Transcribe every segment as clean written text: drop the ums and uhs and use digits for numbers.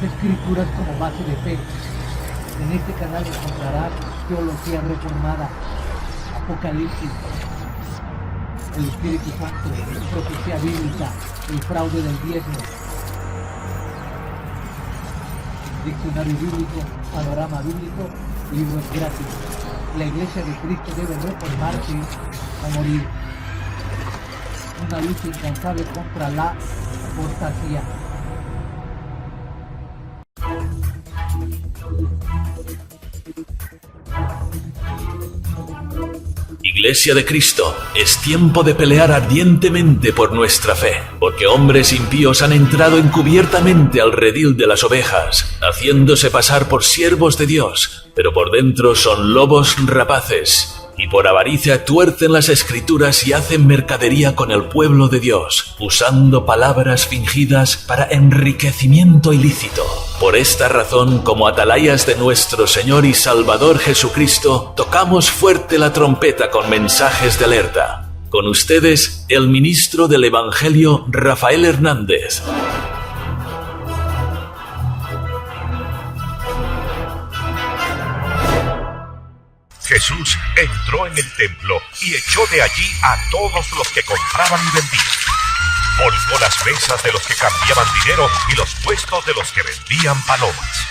Escrituras como base de fe. En este canal encontrarás teología reformada, apocalipsis, el Espíritu Santo, profecía bíblica, el fraude del diezmo, diccionario bíblico, panorama bíblico, libros gratis. La Iglesia de Cristo debe reformarse o morir. Una lucha incansable contra la apostasía. Iglesia de Cristo, es tiempo de pelear ardientemente por nuestra fe, porque hombres impíos han entrado encubiertamente al redil de las ovejas, haciéndose pasar por siervos de Dios, pero por dentro son lobos rapaces, y por avaricia tuercen las Escrituras y hacen mercadería con el pueblo de Dios, usando palabras fingidas para enriquecimiento ilícito. Por esta razón, como atalayas de nuestro Señor y Salvador Jesucristo, tocamos fuerte la trompeta con mensajes de alerta. Con ustedes, el ministro del Evangelio, Rafael Hernández. Jesús entró en el templo y echó de allí a todos los que compraban y vendían. Volcó las mesas de los que cambiaban dinero y los puestos de los que vendían palomas.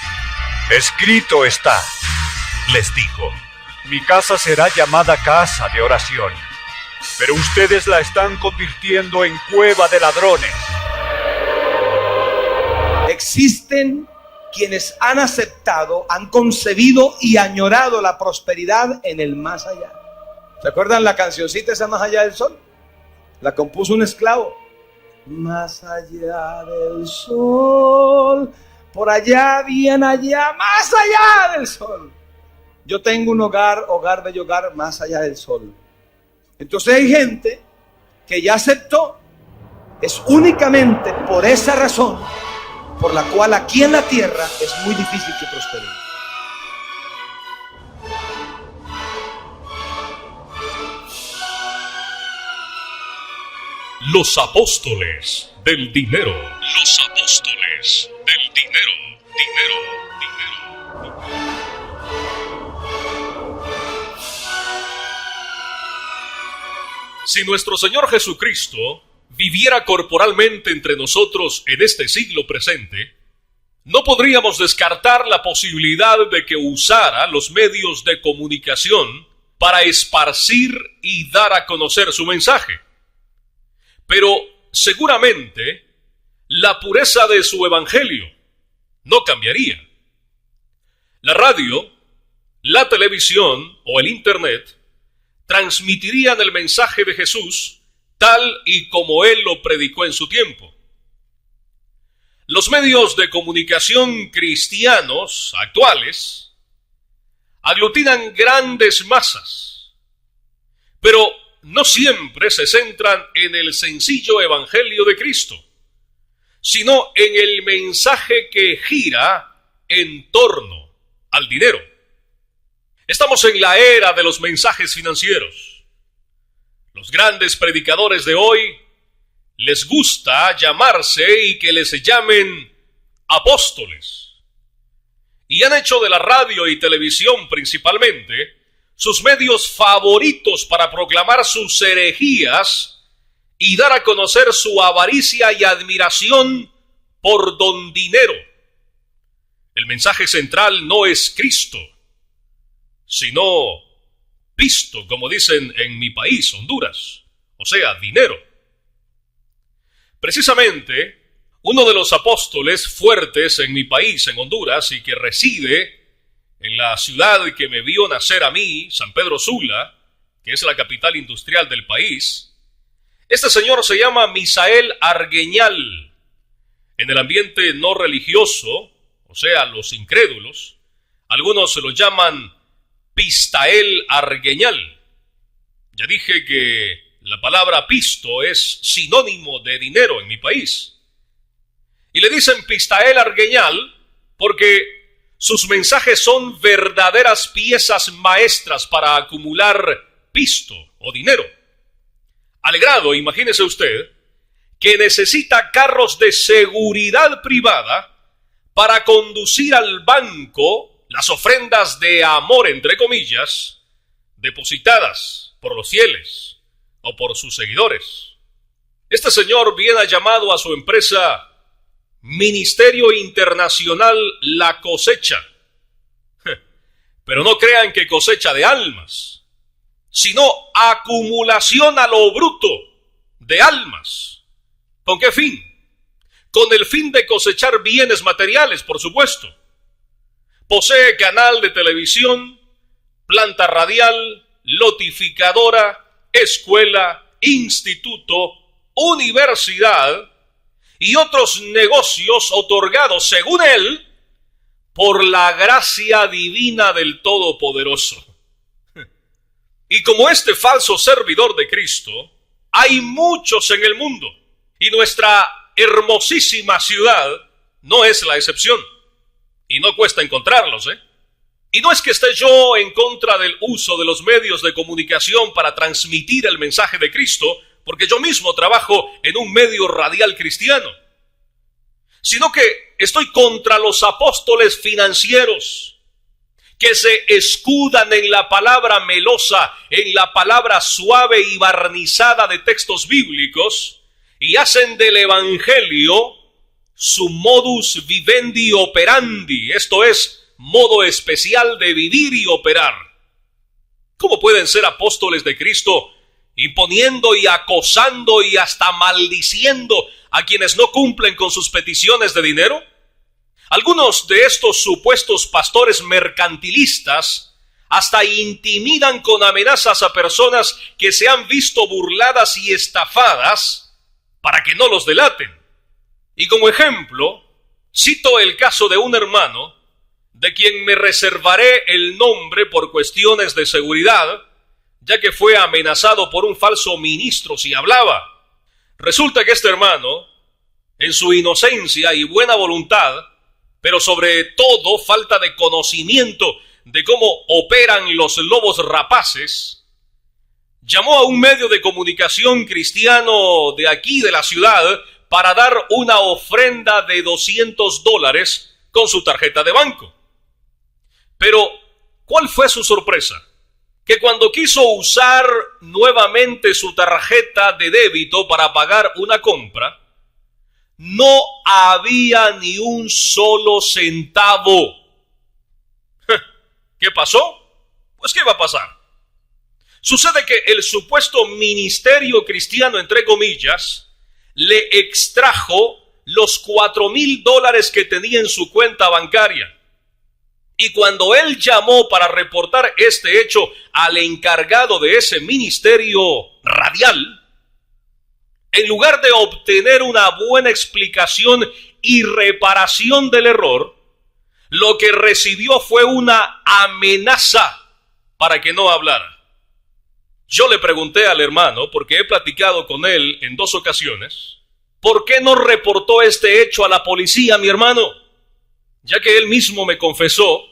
Escrito está, les dijo: mi casa será llamada casa de oración, pero ustedes la están convirtiendo en cueva de ladrones. Existen quienes han aceptado, han concebido y añorado la prosperidad en el más allá. ¿Se acuerdan la cancioncita esa Más allá del sol? La compuso un esclavo. Más allá del sol, por allá, bien allá, más allá del sol. Yo tengo un hogar, bello hogar, más allá del sol. Entonces hay gente que ya aceptó. Es únicamente por esa razón por la cual aquí en la tierra es muy difícil que prospere. Los apóstoles del dinero. Los apóstoles del dinero. Dinero. Si nuestro Señor Jesucristo viviera corporalmente entre nosotros en este siglo presente, no podríamos descartar la posibilidad de que usara los medios de comunicación para esparcir y dar a conocer su mensaje. Pero seguramente la pureza de su evangelio no cambiaría. La radio, la televisión o el internet transmitirían el mensaje de Jesús tal y como él lo predicó en su tiempo. Los medios de comunicación cristianos actuales aglutinan grandes masas, pero no siempre se centran en el sencillo evangelio de Cristo, sino en el mensaje que gira en torno al dinero. Estamos en la era de los mensajes financieros. Los grandes predicadores de hoy les gusta llamarse y que les llamen apóstoles. Y han hecho de la radio y televisión principalmente sus medios favoritos para proclamar sus herejías y dar a conocer su avaricia y admiración por don dinero. El mensaje central no es Cristo, sino pisto, como dicen en mi país, Honduras, o sea, dinero. Precisamente, uno de los apóstoles fuertes en mi país, en Honduras, y que reside en la ciudad que me vio nacer a mí, San Pedro Sula, que es la capital industrial del país, este señor se llama Misael Argueñal. En el ambiente no religioso, o sea, los incrédulos, algunos se lo llaman Pistael Argueñal. Ya dije que la palabra pisto es sinónimo de dinero en mi país. Y le dicen Pistael Argueñal porque sus mensajes son verdaderas piezas maestras para acumular pisto o dinero. Al grado, imagínese usted, que necesita carros de seguridad privada para conducir al banco las ofrendas de amor, entre comillas, depositadas por los fieles o por sus seguidores. Este señor bien ha llamado a su empresa Ministerio Internacional La Cosecha. Pero no crean que cosecha de almas, sino acumulación a lo bruto de almas. ¿Con qué fin? Con el fin de cosechar bienes materiales, por supuesto. Posee canal de televisión, planta radial, lotificadora, escuela, instituto, universidad y otros negocios otorgados, según él, por la gracia divina del Todopoderoso. Y como este falso servidor de Cristo, hay muchos en el mundo, y nuestra hermosísima ciudad no es la excepción, y no cuesta encontrarlos, Y no es que esté yo en contra del uso de los medios de comunicación para transmitir el mensaje de Cristo, porque yo mismo trabajo en un medio radial cristiano, sino que estoy contra los apóstoles financieros que se escudan en la palabra melosa, en la palabra suave y barnizada de textos bíblicos, y hacen del evangelio su modus vivendi operandi, esto es, modo especial de vivir y operar. ¿Cómo pueden ser apóstoles de Cristo imponiendo y acosando y hasta maldiciendo a quienes no cumplen con sus peticiones de dinero? Algunos de estos supuestos pastores mercantilistas hasta intimidan con amenazas a personas que se han visto burladas y estafadas para que no los delaten. Y como ejemplo, cito el caso de un hermano, de quien me reservaré el nombre por cuestiones de seguridad, ya que fue amenazado por un falso ministro si hablaba. Resulta que este hermano, en su inocencia y buena voluntad, pero sobre todo falta de conocimiento de cómo operan los lobos rapaces, llamó a un medio de comunicación cristiano de aquí, de la ciudad, para dar una ofrenda de $200 con su tarjeta de banco. Pero, ¿cuál fue su sorpresa? Que cuando quiso usar nuevamente su tarjeta de débito para pagar una compra, no había ni un solo centavo. ¿Qué pasó? Pues ¿qué va a pasar? Sucede que el supuesto ministerio cristiano, entre comillas, le extrajo los $4,000 que tenía en su cuenta bancaria. Y cuando él llamó para reportar este hecho al encargado de ese ministerio radial, en lugar de obtener una buena explicación y reparación del error, lo que recibió fue una amenaza para que no hablara. Yo le pregunté al hermano, porque he platicado con él en 2 ocasiones, ¿por qué no reportó este hecho a la policía, mi hermano? Ya que él mismo me confesó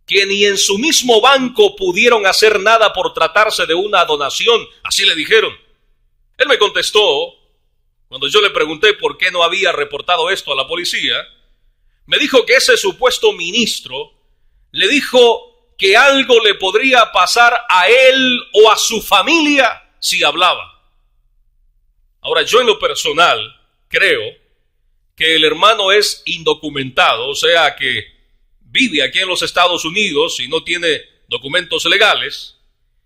que ni en su mismo banco pudieron hacer nada por tratarse de una donación, así le dijeron. Él me contestó, cuando yo le pregunté por qué no había reportado esto a la policía, me dijo que ese supuesto ministro le dijo que algo le podría pasar a él o a su familia si hablaba. Ahora, yo en lo personal creo que el hermano es indocumentado, o sea que vive aquí en los Estados Unidos y no tiene documentos legales,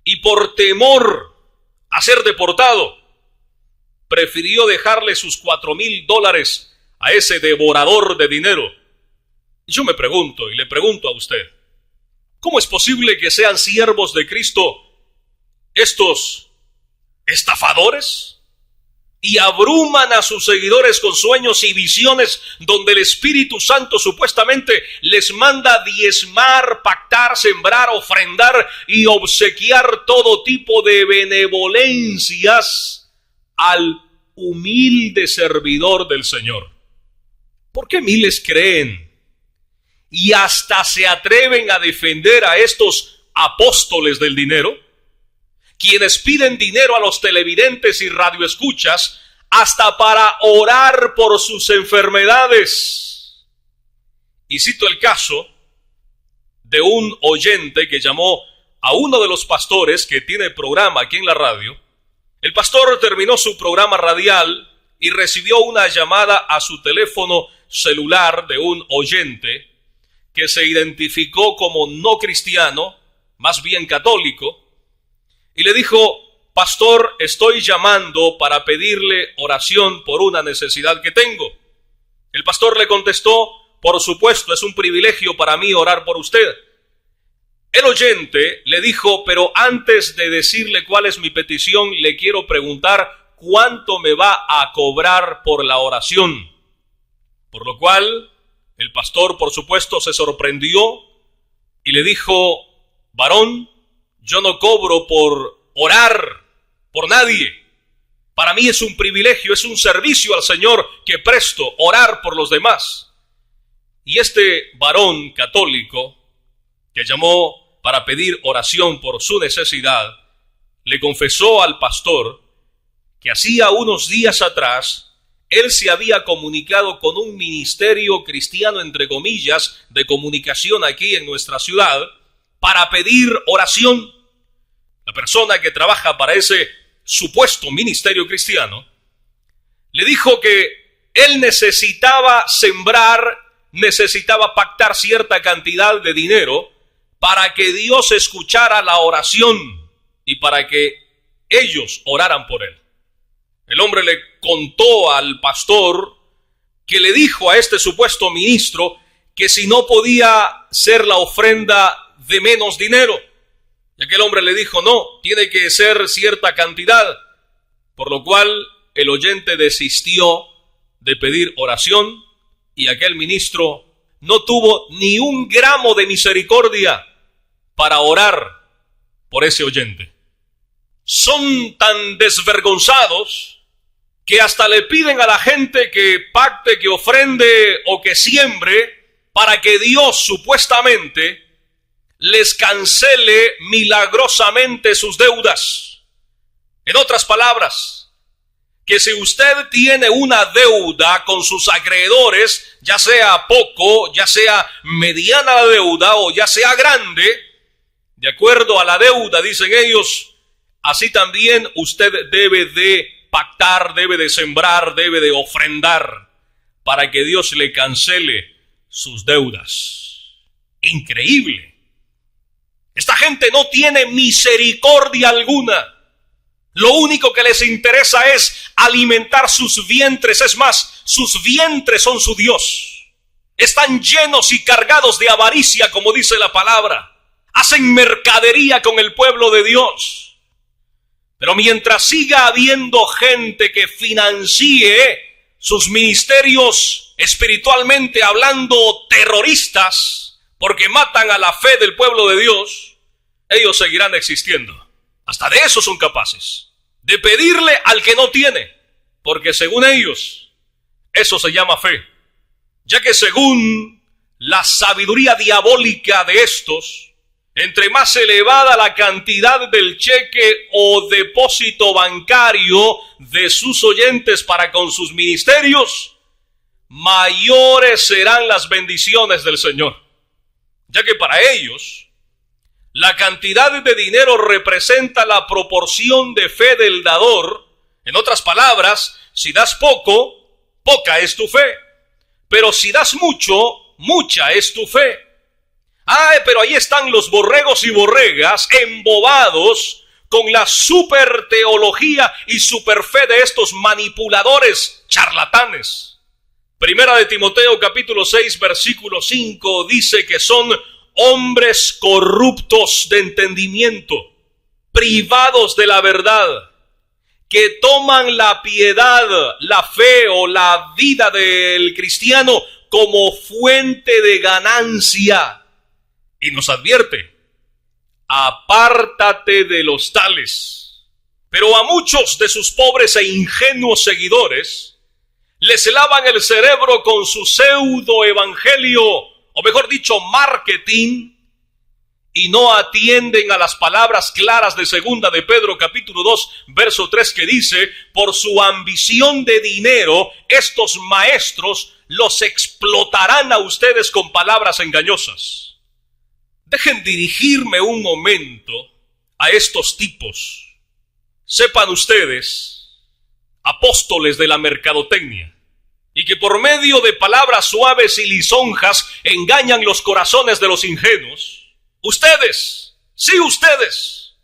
y por temor a ser deportado, prefirió dejarle sus $4,000 a ese devorador de dinero. Yo me pregunto y le pregunto a usted, ¿cómo es posible que sean siervos de Cristo estos estafadores? Y abruman a sus seguidores con sueños y visiones donde el Espíritu Santo supuestamente les manda diezmar, pactar, sembrar, ofrendar y obsequiar todo tipo de benevolencias al humilde servidor del Señor. ¿Por qué miles creen y hasta se atreven a defender a estos apóstoles del dinero? Quienes piden dinero a los televidentes y radioescuchas hasta para orar por sus enfermedades. Y cito el caso de un oyente que llamó a uno de los pastores que tiene programa aquí en la radio. El pastor terminó su programa radial y recibió una llamada a su teléfono celular de un oyente que se identificó como no cristiano, más bien católico, y le dijo: pastor, estoy llamando para pedirle oración por una necesidad que tengo. El pastor le contestó: por supuesto, es un privilegio para mí orar por usted. El oyente le dijo: pero antes de decirle cuál es mi petición, le quiero preguntar cuánto me va a cobrar por la oración. Por lo cual, el pastor, por supuesto, se sorprendió y le dijo: varón, yo no cobro por orar por nadie. Para mí es un privilegio, es un servicio al Señor que presto, orar por los demás. Y este varón católico que llamó para pedir oración por su necesidad, le confesó al pastor que hacía unos días atrás él se había comunicado con un ministerio cristiano, entre comillas, de comunicación aquí en nuestra ciudad, para pedir oración. La persona que trabaja para ese supuesto ministerio cristiano le dijo que él necesitaba sembrar, necesitaba pactar cierta cantidad de dinero para que Dios escuchara la oración y para que ellos oraran por él. El hombre le contó al pastor que le dijo a este supuesto ministro que si no podía ser la ofrenda de menos dinero. Y aquel hombre le dijo: no, tiene que ser cierta cantidad. Por lo cual el oyente desistió de pedir oración y aquel ministro no tuvo ni un gramo de misericordia para orar por ese oyente. Son tan desvergonzados que hasta le piden a la gente que pacte, que ofrende o que siembre para que Dios supuestamente les cancele milagrosamente sus deudas. En otras palabras, que si usted tiene una deuda con sus acreedores, ya sea poco, ya sea mediana la deuda o ya sea grande, de acuerdo a la deuda, dicen ellos, así también usted debe de pactar, debe de sembrar, debe de ofrendar para que Dios le cancele sus deudas. Increíble. Esta gente no tiene misericordia alguna. Lo único que les interesa es alimentar sus vientres. Es más, sus vientres son su Dios. Están llenos y cargados de avaricia, como dice la palabra. Hacen mercadería con el pueblo de Dios. Pero mientras siga habiendo gente que financie sus ministerios espiritualmente hablando terroristas, porque matan a la fe del pueblo de Dios, ellos seguirán existiendo. Hasta de eso son capaces, de pedirle al que no tiene, porque según ellos, eso se llama fe. Ya que según la sabiduría diabólica de estos, entre más elevada la cantidad del cheque o depósito bancario de sus oyentes para con sus ministerios, mayores serán las bendiciones del Señor. Ya que para ellos, la cantidad de dinero representa la proporción de fe del dador. En otras palabras, si das poco, poca es tu fe. Pero si das mucho, mucha es tu fe. Pero ahí están los borregos y borregas embobados con la super teología y super fe de estos manipuladores charlatanes. Primera de Timoteo capítulo 6 versículo 5 dice que son hombres corruptos de entendimiento, privados de la verdad, que toman la piedad, la fe o la vida del cristiano como fuente de ganancia. Y nos advierte: apártate de los tales. Pero a muchos de sus pobres e ingenuos seguidores les lavan el cerebro con su pseudo evangelio, o mejor dicho, marketing, y no atienden a las palabras claras de 2 de Pedro capítulo 2 verso 3 que dice: por su ambición de dinero, estos maestros los explotarán a ustedes con palabras engañosas. Dejen dirigirme un momento a estos tipos. Sepan ustedes, apóstoles de la mercadotecnia, y que por medio de palabras suaves y lisonjas engañan los corazones de los ingenuos, ustedes, sí ustedes,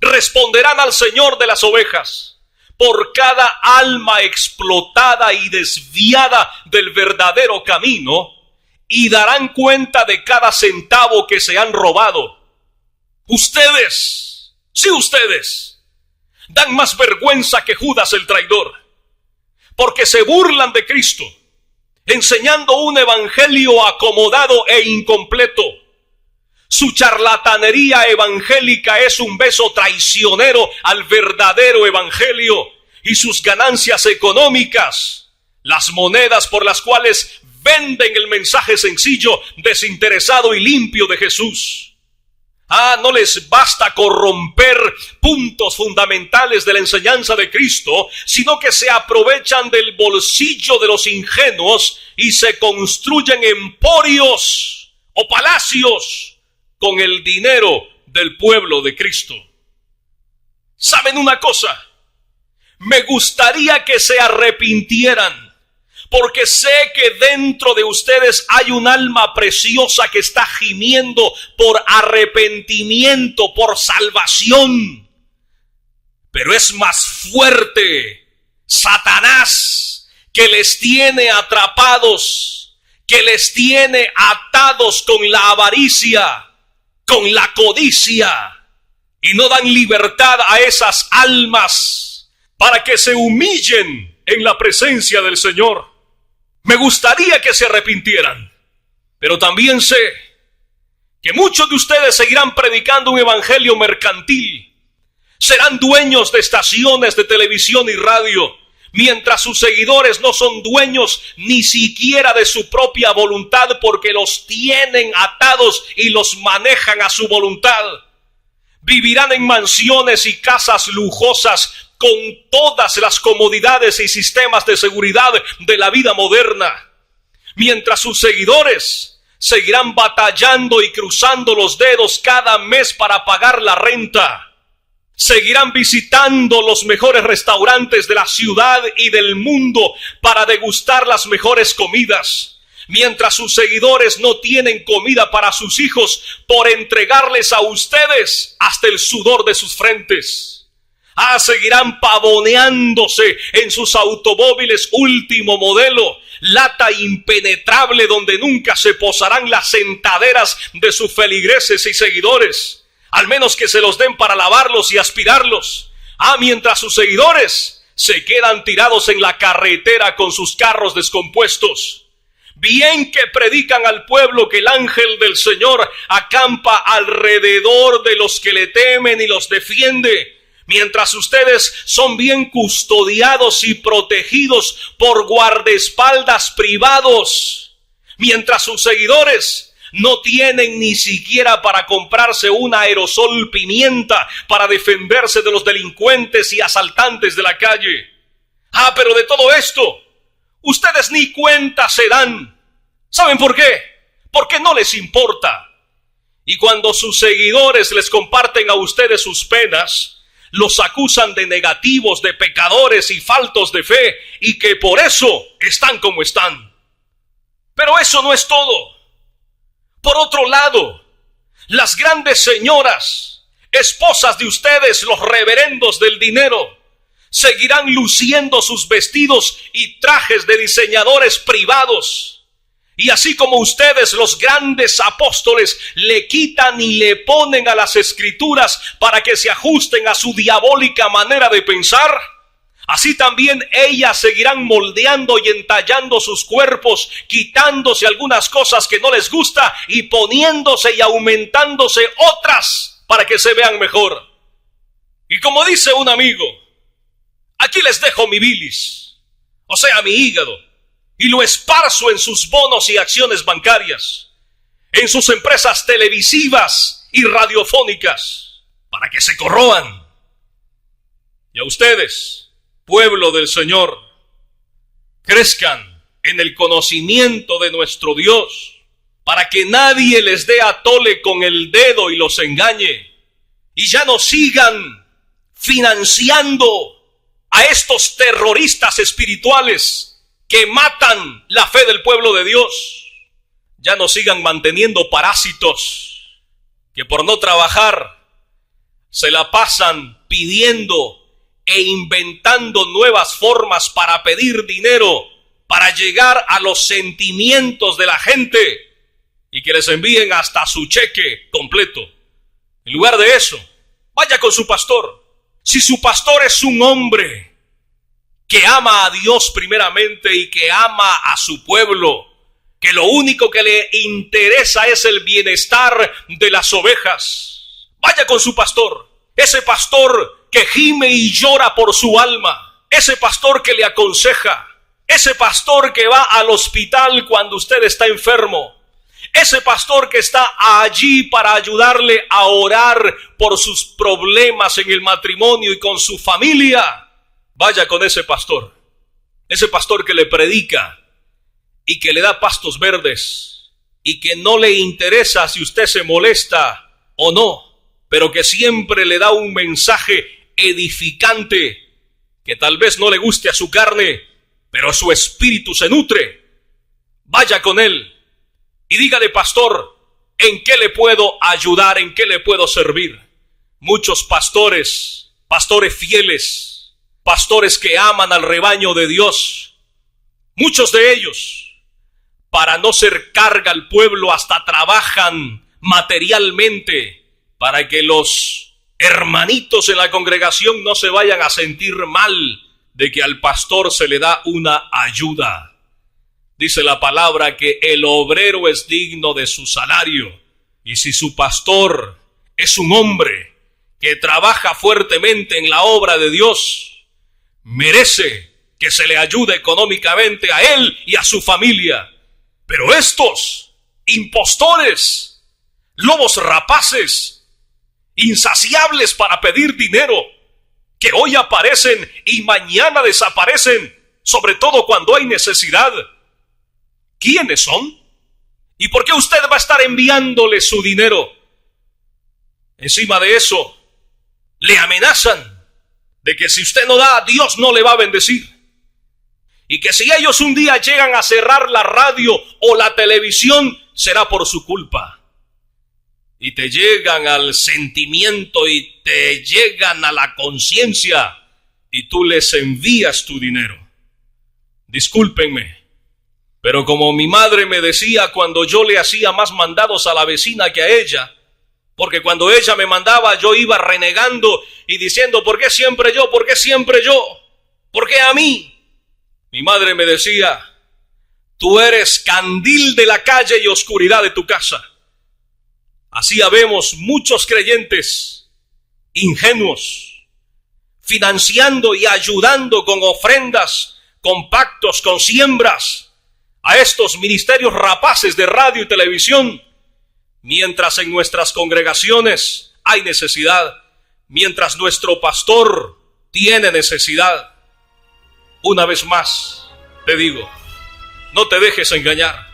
responderán al Señor de las ovejas por cada alma explotada y desviada del verdadero camino, y darán cuenta de cada centavo que se han robado. Ustedes, sí ustedes, dan más vergüenza que Judas el traidor, porque se burlan de Cristo, enseñando un evangelio acomodado e incompleto. Su charlatanería evangélica es un beso traicionero al verdadero evangelio, y sus ganancias económicas, las monedas por las cuales venden el mensaje sencillo, desinteresado y limpio de Jesús. No les basta corromper puntos fundamentales de la enseñanza de Cristo, sino que se aprovechan del bolsillo de los ingenuos y se construyen emporios o palacios con el dinero del pueblo de Cristo. ¿Saben una cosa? Me gustaría que se arrepintieran, porque sé que dentro de ustedes hay un alma preciosa que está gimiendo por arrepentimiento, por salvación. Pero es más fuerte Satanás, que les tiene atrapados, que les tiene atados con la avaricia, con la codicia, y no dan libertad a esas almas para que se humillen en la presencia del Señor. Me gustaría que se arrepintieran, pero también sé que muchos de ustedes seguirán predicando un evangelio mercantil. Serán dueños de estaciones de televisión y radio, mientras sus seguidores no son dueños ni siquiera de su propia voluntad, porque los tienen atados y los manejan a su voluntad. Vivirán en mansiones y casas lujosas con todas las comodidades y sistemas de seguridad de la vida moderna, mientras sus seguidores seguirán batallando y cruzando los dedos cada mes para pagar la renta. Seguirán visitando los mejores restaurantes de la ciudad y del mundo para degustar las mejores comidas, mientras sus seguidores no tienen comida para sus hijos por entregarles a ustedes hasta el sudor de sus frentes. Seguirán pavoneándose en sus automóviles último modelo, lata impenetrable donde nunca se posarán las sentaderas de sus feligreses y seguidores, al menos que se los den para lavarlos y aspirarlos. Mientras sus seguidores se quedan tirados en la carretera con sus carros descompuestos. Bien que predican al pueblo que el ángel del Señor acampa alrededor de los que le temen y los defiende, mientras ustedes son bien custodiados y protegidos por guardaespaldas privados, mientras sus seguidores no tienen ni siquiera para comprarse un aerosol pimienta para defenderse de los delincuentes y asaltantes de la calle. Pero de todo esto, ustedes ni cuenta se dan. ¿Saben por qué? Porque no les importa. Y cuando sus seguidores les comparten a ustedes sus penas, los acusan de negativos, de pecadores y faltos de fe, y que por eso están como están. Pero eso no es todo. Por otro lado, las grandes señoras, esposas de ustedes, los reverendos del dinero, seguirán luciendo sus vestidos y trajes de diseñadores privados. Y así como ustedes, los grandes apóstoles, le quitan y le ponen a las escrituras para que se ajusten a su diabólica manera de pensar, así también ellas seguirán moldeando y entallando sus cuerpos, quitándose algunas cosas que no les gusta y poniéndose y aumentándose otras para que se vean mejor. Y como dice un amigo, aquí les dejo mi bilis, o sea, mi hígado, y lo esparzo en sus bonos y acciones bancarias, en sus empresas televisivas y radiofónicas para que se corroan. Y a ustedes, pueblo del Señor, crezcan en el conocimiento de nuestro Dios, para que nadie les dé a tole con el dedo y los engañe, y ya no sigan financiando a estos terroristas espirituales que matan la fe del pueblo de Dios. Ya no sigan manteniendo parásitos que por no trabajar se la pasan pidiendo e inventando nuevas formas para pedir dinero, para llegar a los sentimientos de la gente y que les envíen hasta su cheque completo. En lugar de eso, vaya con su pastor. Si su pastor es un hombre que ama a Dios primeramente y que ama a su pueblo, que lo único que le interesa es el bienestar de las ovejas, vaya con su pastor. Ese pastor que gime y llora por su alma, ese pastor que le aconseja, ese pastor que va al hospital cuando usted está enfermo, ese pastor que está allí para ayudarle a orar por sus problemas en el matrimonio y con su familia. Vaya con ese pastor que le predica y que le da pastos verdes y que no le interesa si usted se molesta o no, pero que siempre le da un mensaje edificante que tal vez no le guste a su carne, pero su espíritu se nutre. Vaya con él y dígale: pastor, ¿en qué le puedo ayudar? ¿En qué le puedo servir? Muchos pastores fieles, pastores que aman al rebaño de Dios, muchos de ellos, para no ser carga al pueblo, hasta trabajan materialmente para que los hermanitos en la congregación no se vayan a sentir mal de que al pastor se le da una ayuda. Dice la palabra que el obrero es digno de su salario. Y si su pastor es un hombre que trabaja fuertemente en la obra de Dios, merece que se le ayude económicamente a él y a su familia. Pero estos impostores, lobos rapaces, insaciables para pedir dinero, que hoy aparecen y mañana desaparecen, sobre todo cuando hay necesidad, ¿quiénes son? ¿Y por qué usted va a estar enviándole su dinero? Encima de eso, le amenazan de que si usted no da, Dios no le va a bendecir. Y que si ellos un día llegan a cerrar la radio o la televisión, será por su culpa. Y te llegan al sentimiento y te llegan a la conciencia y tú les envías tu dinero. Discúlpenme, pero como mi madre me decía cuando yo le hacía más mandados a la vecina que a ella, porque cuando ella me mandaba yo iba renegando y diciendo: ¿por qué siempre yo? ¿Por qué siempre yo? ¿Por qué a mí? Mi madre me decía: tú eres candil de la calle y oscuridad de tu casa. Así habemos muchos creyentes ingenuos, financiando y ayudando con ofrendas, con pactos, con siembras, a estos ministerios rapaces de radio y televisión, mientras en nuestras congregaciones hay necesidad, mientras nuestro pastor tiene necesidad. Una vez más te digo, no te dejes engañar,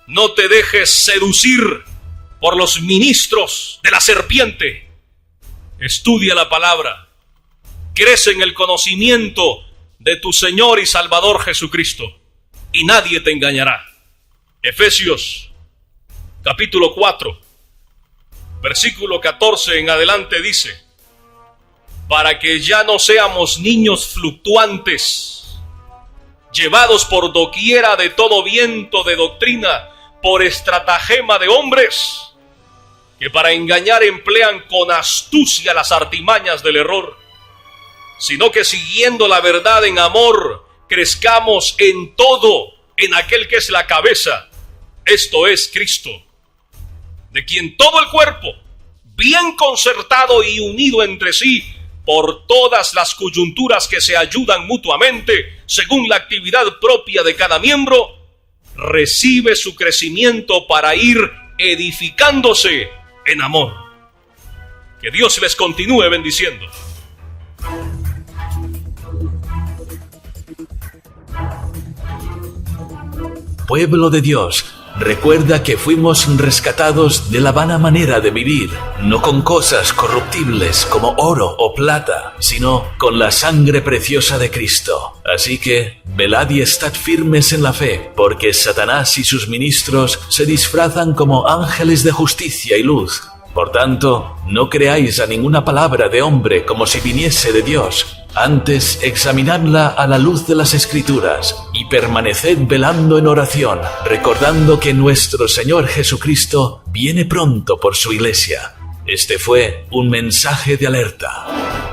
no te dejes seducir por los ministros de la serpiente. Estudia la palabra, crece en el conocimiento de tu Señor y Salvador Jesucristo, y nadie te engañará. Efesios capítulo 4, versículo 14 en adelante dice: para que ya no seamos niños fluctuantes, llevados por doquiera de todo viento de doctrina, por estratagema de hombres, que para engañar emplean con astucia las artimañas del error, sino que siguiendo la verdad en amor, crezcamos en todo en aquel que es la cabeza, esto es Cristo, de quien todo el cuerpo, bien concertado y unido entre sí, por todas las coyunturas que se ayudan mutuamente, según la actividad propia de cada miembro, recibe su crecimiento para ir edificándose en amor. Que Dios les continúe bendiciendo. Pueblo de Dios, recuerda que fuimos rescatados de la vana manera de vivir, no con cosas corruptibles como oro o plata, sino con la sangre preciosa de Cristo. Así que, velad y estad firmes en la fe, porque Satanás y sus ministros se disfrazan como ángeles de justicia y luz. Por tanto, no creáis a ninguna palabra de hombre como si viniese de Dios. Antes, examinadla a la luz de las Escrituras y permaneced velando en oración, recordando que nuestro Señor Jesucristo viene pronto por su iglesia. Este fue un mensaje de alerta.